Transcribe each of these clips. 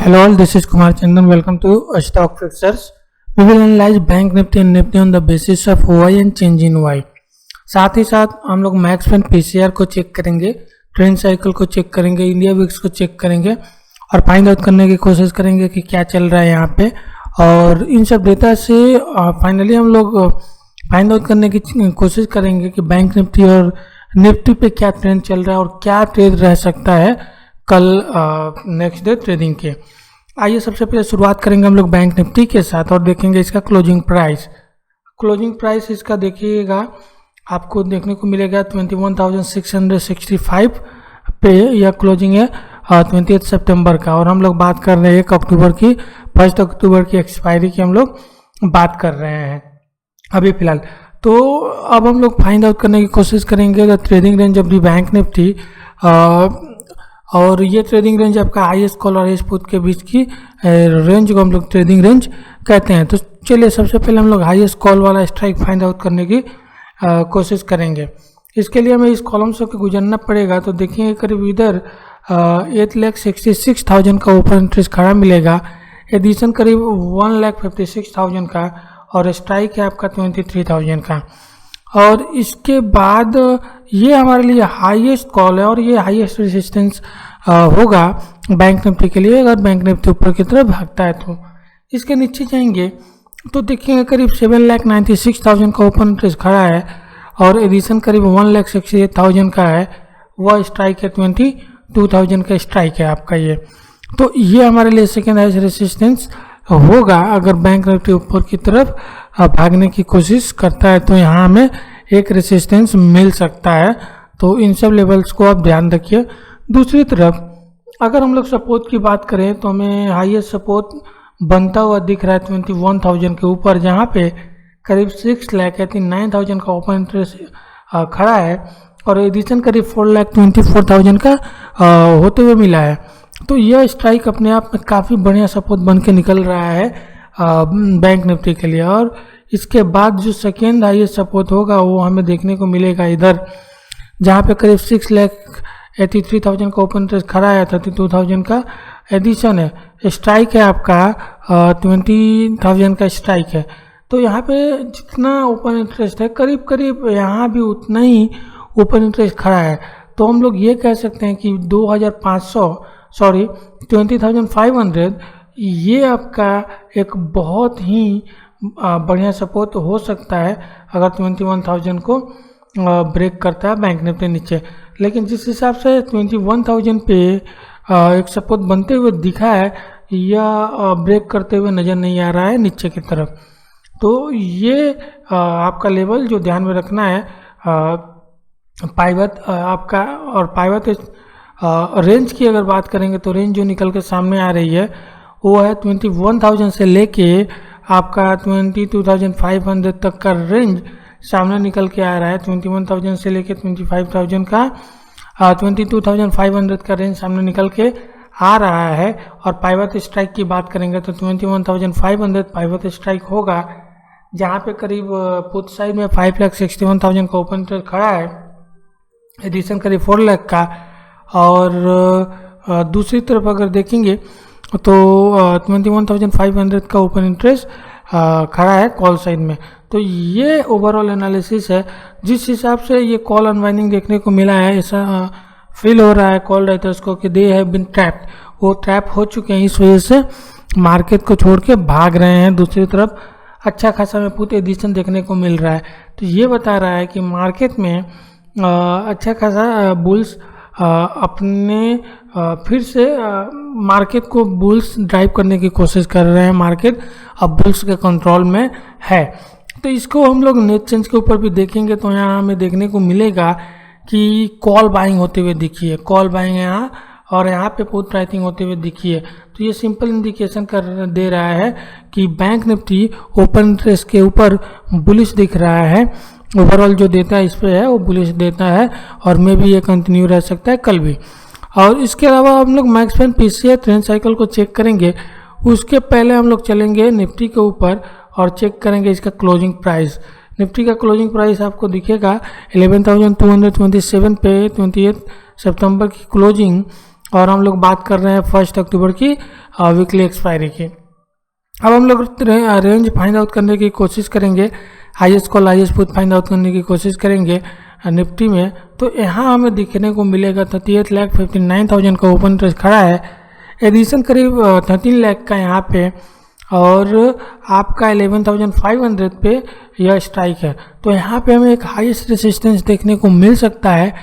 Hello all, this is Kumar Chandan. Welcome to Stock Fixers. We will analyze Bank Nifty and Nifty on the basis of Y and change in Y. साथ ही साथ हम लोग max and PCR को check करेंगे, trend cycle को check करेंगे, India VIX को check करेंगे और फाइंड आउट करने की कोशिश करेंगे कि क्या चल रहा है यहाँ पे। और इन सब डेटा से फाइनली हम लोग फाइंड आउट करने की कोशिश करेंगे कि बैंक निफ्टी और निफ्टी पे क्या ट्रेंड चल रहा है और क्या ट्रेड रह सकता है कल नेक्स्ट डे ट्रेडिंग के। आइए सबसे पहले शुरुआत करेंगे हम लोग बैंक निफ्टी के साथ और देखेंगे इसका क्लोजिंग प्राइस। क्लोजिंग प्राइस इसका देखिएगा, आपको देखने को मिलेगा 21,665 पे यह क्लोजिंग है 28 सितंबर का। और हम लोग बात कर रहे हैं 1 अक्टूबर की, 1 अक्टूबर की एक्सपायरी की हम लोग बात कर रहे हैं अभी फिलहाल। तो अब हम लोग फाइंड आउट करने की कोशिश करेंगे the trading range of the bank Nifty, और ये ट्रेडिंग रेंज आपका हाईएस्ट कॉल और हाईएस्ट पुट के बीच की रेंज को हम लोग ट्रेडिंग रेंज कहते हैं। तो चलिए सबसे पहले हम लोग हाईएस्ट कॉल वाला स्ट्राइक फाइंड आउट करने की कोशिश करेंगे। इसके लिए हमें इस कॉलम से गुजरना पड़ेगा। तो देखेंगे करीब इधर 8,66,000 का ओपन इंटरेस्ट खड़ा मिलेगा, एडिशन करीब 1,56,000 का और स्ट्राइक है आपका 23,000 का। और इसके बाद ये हमारे लिए हाईएस्ट कॉल है और ये हाईएस्ट रेजिस्टेंस होगा बैंक निफ्टी के लिए अगर बैंक निफ्टी ऊपर की तरफ भागता है। तो इसके नीचे जाएंगे तो देखेंगे करीब 7,96,000 का ओपन इंटरेस्ट खड़ा है और एडिशन करीब 1,68,000 का है, वह स्ट्राइक है 22,000 का स्ट्राइक है आपका ये। तो ये हमारे लिए सेकेंड हाईएस्ट रेजिस्टेंस होगा अगर बैंक निफ्टी ऊपर की तरफ भागने की कोशिश करता है। तो यहाँ हमें एक रेजिस्टेंस मिल सकता है, तो इन सब लेवल्स को आप ध्यान रखिए। दूसरी तरफ अगर हम लोग सपोर्ट की बात करें तो हमें हाईएस्ट सपोर्ट बनता हुआ दिख रहा है 21,000 के ऊपर, जहाँ पे करीब 6,89,000 का ओपन इंटरेस्ट खड़ा है और एडिशन करीब 4,24,000 का होते हुए मिला है। तो यह स्ट्राइक अपने आप में काफ़ी बढ़िया सपोर्ट बन के निकल रहा है बैंक निफ्टी के लिए। और इसके बाद जो सेकेंड हाईएस्ट सपोर्ट होगा वो हमें देखने को मिलेगा इधर, जहाँ पे करीब 6,83,000 का ओपन इंटरेस्ट खड़ा है, 32,000 का एडिशन है, स्ट्राइक है आपका 20,000 का स्ट्राइक है। तो यहाँ पे जितना ओपन इंटरेस्ट है करीब करीब यहाँ भी उतना ही ओपन इंटरेस्ट खड़ा है। तो हम लोग ये कह सकते हैं कि 20,500 ये आपका एक बहुत ही बढ़िया सपोर्ट हो सकता है अगर 21,000 को ब्रेक करता है बैंक निफ्टी नीचे। लेकिन जिस हिसाब से 21,000 पे एक सपोर्ट बनते हुए दिखा है या ब्रेक करते हुए नज़र नहीं आ रहा है नीचे की तरफ। तो ये आपका लेवल जो ध्यान में रखना है पाइवट आपका। और पाइवट रेंज की अगर बात करेंगे तो रेंज जो निकल के सामने आ रही है वो है 21,000 से लेके आपका 22,500 तक का रेंज सामने निकल के आ रहा है। 21,000 से लेके 25,000 का 22,500 का रेंज सामने निकल के आ रहा है। और पाइवट स्ट्राइक की बात करेंगे तो 21,500 पाइवट स्ट्राइक होगा, जहाँ पे करीब पुट साइड में 5,61,000 का ओपन इंटरेस्ट खड़ा है, एडिशन करीब 4 लाख का। और दूसरी तरफ अगर देखेंगे तो 21,500 का ओपन इंटरेस्ट खड़ा है कॉल साइड में। तो ये ओवरऑल एनालिसिस है। जिस हिसाब से ये कॉल अनवाइंडिंग देखने को मिला है, ऐसा फील हो रहा है कॉल राइटर्स को कि दे हैव बीन ट्रैप्ड, वो ट्रैप हो चुके हैं, इस वजह से मार्केट को छोड़ के भाग रहे हैं। दूसरी तरफ अच्छा खासा में पुट एडिशन देखने को मिल रहा है। तो ये बता रहा है कि मार्केट में अच्छा खासा बुल्स अपने फिर से मार्केट को बुल्स ड्राइव करने की कोशिश कर रहे हैं। मार्केट अब बुल्स के कंट्रोल में है। तो इसको हम लोग नेट चेंज के ऊपर भी देखेंगे तो यहाँ हमें देखने को मिलेगा कि कॉल बाइंग होते हुए दिखी है, कॉल बाइंग यहाँ और यहाँ पे पुट राइटिंग होते हुए दिखी है। तो ये सिंपल इंडिकेशन कर दे रहा है कि बैंक निफ्टी ओपन इंटरेस्ट के ऊपर बुलिश दिख रहा है। ओवरऑल जो देता है इस पे है वो बुलिश देता है और मे भी ये कंटिन्यू रह सकता है कल भी। और इसके अलावा हम लोग max and PCR trend cycle को चेक करेंगे। उसके पहले हम लोग चलेंगे निफ्टी के ऊपर और चेक करेंगे इसका क्लोजिंग प्राइस। निफ्टी का क्लोजिंग प्राइस आपको दिखेगा 11,227 पे 28 सितंबर की क्लोजिंग और हम लोग बात कर रहे हैं 1 अक्टूबर की वीकली एक्सपायरी की। अब हम लोग रेंज फाइंड आउट करने की कोशिश करेंगे, highest call highest put find out करने की कोशिश करेंगे निफ्टी में। तो यहाँ हमें दिखने को मिलेगा 38,59,000 का ओपन इंटरेस्ट खड़ा है, एडिशन करीब 13 लाख का यहाँ पे, और आपका 11,500 पे यह स्ट्राइक है। तो यहाँ पे हमें एक हाईएस्ट रेसिस्टेंस देखने को मिल सकता है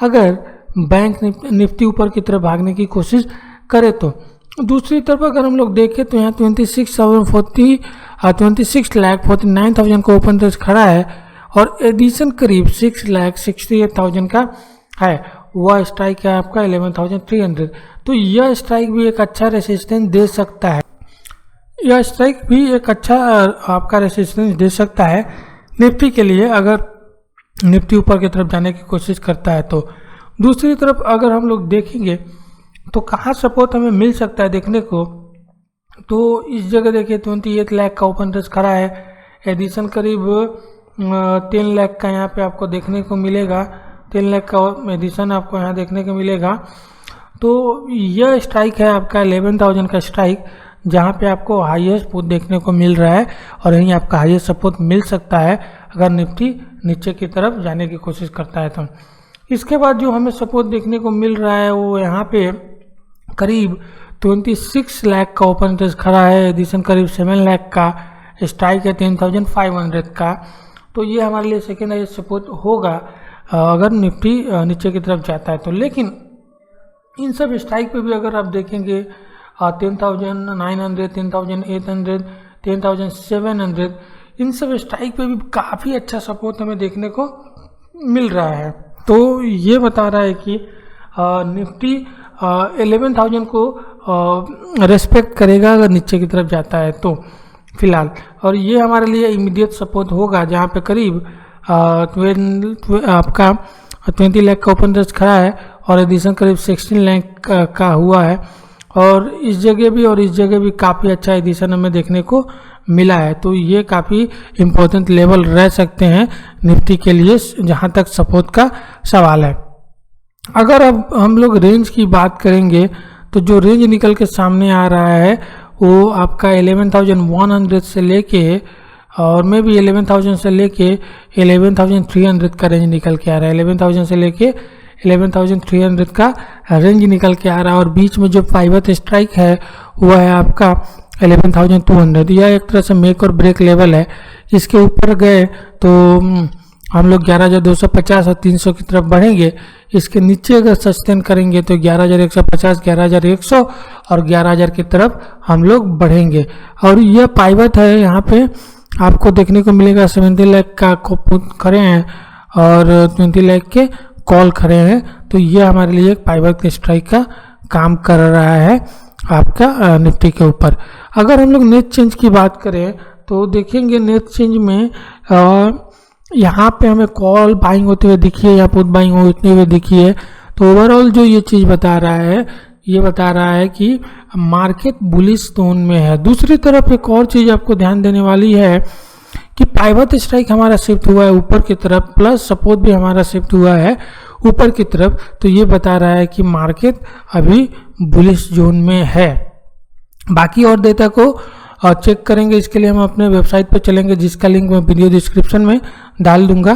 अगर बैंक निफ्टी ऊपर की तरफ भागने की कोशिश करे तो। दूसरी तरफ अगर हम लोग देखें तो यहाँ 26,49,000 का ओपन इंटरेस्ट खड़ा है और एडिशन करीब 6,68,000 का है, वह स्ट्राइक है आपका 11,300। तो यह स्ट्राइक भी एक अच्छा रेसिस्टेंस दे सकता है, यह स्ट्राइक भी एक अच्छा आपका रेसिस्टेंस दे सकता है निफ्टी के लिए अगर निफ्टी ऊपर की तरफ जाने की कोशिश करता है तो। दूसरी तरफ अगर हम लोग देखेंगे तो कहाँ सपोर्ट हमें मिल सकता है देखने को, तो इस जगह देखिए 28 लाख का ओपन इंटरेस्ट खड़ा है, एडिशन करीब 3 लाख का यहाँ पे आपको देखने को मिलेगा, 3 लाख का एडिशन आपको यहाँ देखने को मिलेगा। तो यह स्ट्राइक है आपका 11,000 का स्ट्राइक, जहाँ पे आपको हाईएस्ट पुट देखने को मिल रहा है और यहीं आपका हाईएस्ट सपोर्ट मिल सकता है अगर निफ्टी नीचे की तरफ जाने की कोशिश करता है तो। इसके बाद जो हमें सपोर्ट देखने को मिल रहा है वो यहाँ पे करीब 26 लाख का ओपन इंटरेस्ट खड़ा है, एडिशन करीब 7 लाख का, स्ट्राइक है 10,500 का। तो ये हमारे लिए सेकेंड हाईएस्ट सपोर्ट होगा अगर निफ्टी नीचे की तरफ जाता है तो। लेकिन इन सब स्ट्राइक पे भी अगर आप देखेंगे 10,900, 10,800, 10,700, इन सब स्ट्राइक पे भी काफ़ी अच्छा सपोर्ट हमें देखने को मिल रहा है। तो ये बता रहा है कि निफ्टी 11,000 को रेस्पेक्ट करेगा अगर नीचे की तरफ जाता है तो फिलहाल, और ये हमारे लिए इमीडिएट सपोर्ट होगा जहाँ पे करीब आपका 20 लाख का ओपन इंटरेस्ट खड़ा है और एडिशन करीब 16 लाख का हुआ है, और इस जगह भी और इस जगह भी काफ़ी अच्छा एडिशन हमें देखने को मिला है। तो ये काफ़ी इम्पोर्टेंट लेवल रह सकते हैं निफ्टी के लिए जहाँ तक सपोर्ट का सवाल है। अगर अब हम लोग रेंज की बात करेंगे तो जो रेंज निकल के सामने आ रहा है वो आपका 11,100 से लेके और मे भी 11,000 से लेके 11,300 का रेंज निकल के आ रहा है, 11,000 से लेके 11,300 का रेंज निकल के आ रहा है, और बीच में जो पाइवट स्ट्राइक है वह है आपका 11,200। यह एक तरह से मेक और ब्रेक लेवल है, इसके ऊपर गए तो हम लोग 11,250 और 300 की तरफ बढ़ेंगे, इसके नीचे अगर सस्टेन करेंगे तो 11,150, 11,100 और 11,000 की तरफ हम लोग बढ़ेंगे। और यह पाइवट है, यहाँ पे आपको देखने को मिलेगा 70 लाख का पुट खड़े हैं और 20 लाख के कॉल खड़े हैं। तो ये हमारे लिए एक पाइवट स्ट्राइक का काम कर रहा है आपका निफ्टी के ऊपर। अगर हम लोग नेट चेंज की बात करें तो देखेंगे नेट चेंज में यहाँ पे हमें कॉल बाइंग होते हुए दिखी है या पुट बाइंग होते हुए दिखी है। तो ओवरऑल जो ये चीज़ बता रहा है, ये बता रहा है कि मार्केट बुलिश टोन में है। दूसरी तरफ एक और चीज़ आपको ध्यान देने वाली है कि पाइवट स्ट्राइक हमारा शिफ्ट हुआ है ऊपर की तरफ, प्लस सपोर्ट भी हमारा शिफ्ट हुआ है ऊपर की तरफ। तो ये बता रहा है कि मार्केट अभी बुलिश जोन में है। बाकी और डेटा को चेक करेंगे, इसके लिए हम अपने वेबसाइट पर चलेंगे जिसका लिंक मैं वीडियो डिस्क्रिप्शन में डाल दूंगा।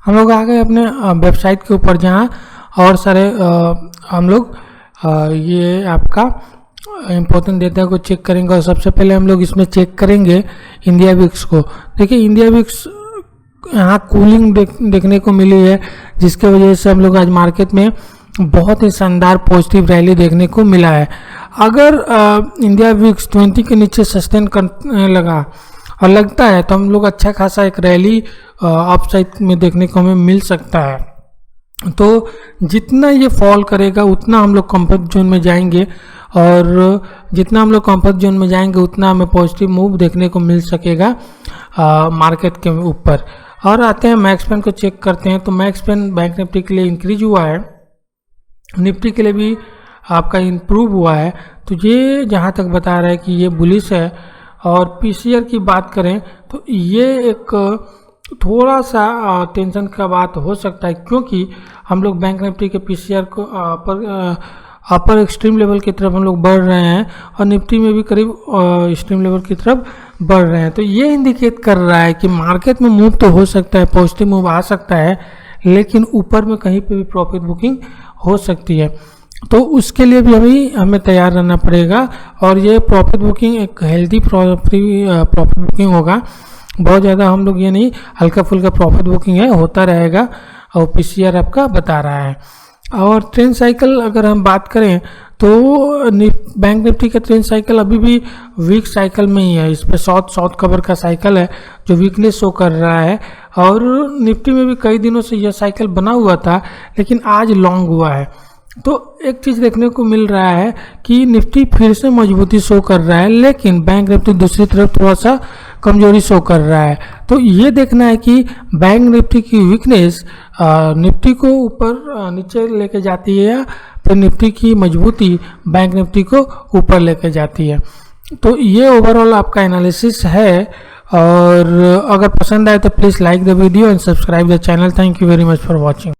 हम लोग आ गए अपने वेबसाइट के ऊपर जहाँ और सारे हम लोग ये आपका इम्पोर्टेंट डेटा को चेक करेंगे। और सबसे पहले हम लोग इसमें चेक करेंगे इंडिया विक्स को। देखिए इंडिया विक्स यहाँ कूलिंग देखने को मिली है, जिसके वजह से हम लोग आज मार्केट में बहुत ही शानदार पॉजिटिव रैली देखने को मिला है। अगर इंडिया विक्स 20 के नीचे सस्टेन करने लगा और लगता है तो हम लोग अच्छा खासा एक रैली अपसाइड में देखने को हमें मिल सकता है। तो जितना ये फॉल करेगा उतना हम लोग कंफर्ट जोन में जाएंगे, और जितना हम लोग कंफर्ट जोन में जाएंगे उतना हमें पॉजिटिव मूव देखने को मिल सकेगा मार्केट के ऊपर। और आते हैं मैक्स पेन को चेक करते हैं। तो मैक्स पेन बैंक निफ्टी के लिए इंक्रीज हुआ है, निफ्टी के लिए भी आपका इम्प्रूव हुआ है। तो ये जहाँ तक बता रहा है कि ये बुलिश है। और पीसीआर की बात करें तो ये एक थोड़ा सा टेंशन का बात हो सकता है, क्योंकि हम लोग बैंक निफ्टी के पीसीआर को अपर एक्सट्रीम लेवल की तरफ हम लोग बढ़ रहे हैं और निफ्टी में भी करीब एक्सट्रीम लेवल की तरफ बढ़ रहे हैं। तो ये इंडिकेट कर रहा है कि मार्केट में मूव तो हो सकता है, पॉजिटिव मूव आ सकता है, लेकिन ऊपर में कहीं पे भी प्रॉफिट बुकिंग हो सकती है। तो उसके लिए भी हमें तैयार रहना पड़ेगा और ये प्रॉफिट बुकिंग एक हेल्दी प्रॉफिट बुकिंग होगा। बहुत ज़्यादा हम लोग ये नहीं, हल्का फुल्का प्रॉफिट बुकिंग है, होता रहेगा और पीसीआर आपका बता रहा है। और ट्रेंड साइकिल अगर हम बात करें तो बैंक निफ्टी का ट्रेंड साइकिल अभी भी वीक साइकिल में ही है। इस पर साउथ कवर का साइकिल है जो वीकनेस शो कर रहा है, और निफ्टी में भी कई दिनों से यह साइकिल बना हुआ था लेकिन आज लॉन्ग हुआ है। तो एक चीज़ देखने को मिल रहा है कि निफ्टी फिर से मजबूती शो कर रहा है, लेकिन बैंक निफ्टी दूसरी तरफ थोड़ा सा कमजोरी शो कर रहा है। तो ये देखना है कि बैंक निफ्टी की वीकनेस निफ्टी को ऊपर नीचे लेके जाती है या फिर निफ्टी की मजबूती बैंक निफ्टी को ऊपर लेके जाती है। तो ये ओवरऑल आपका एनालिसिस है, और अगर पसंद आए तो please like the video and subscribe the channel. Thank you very much for watching.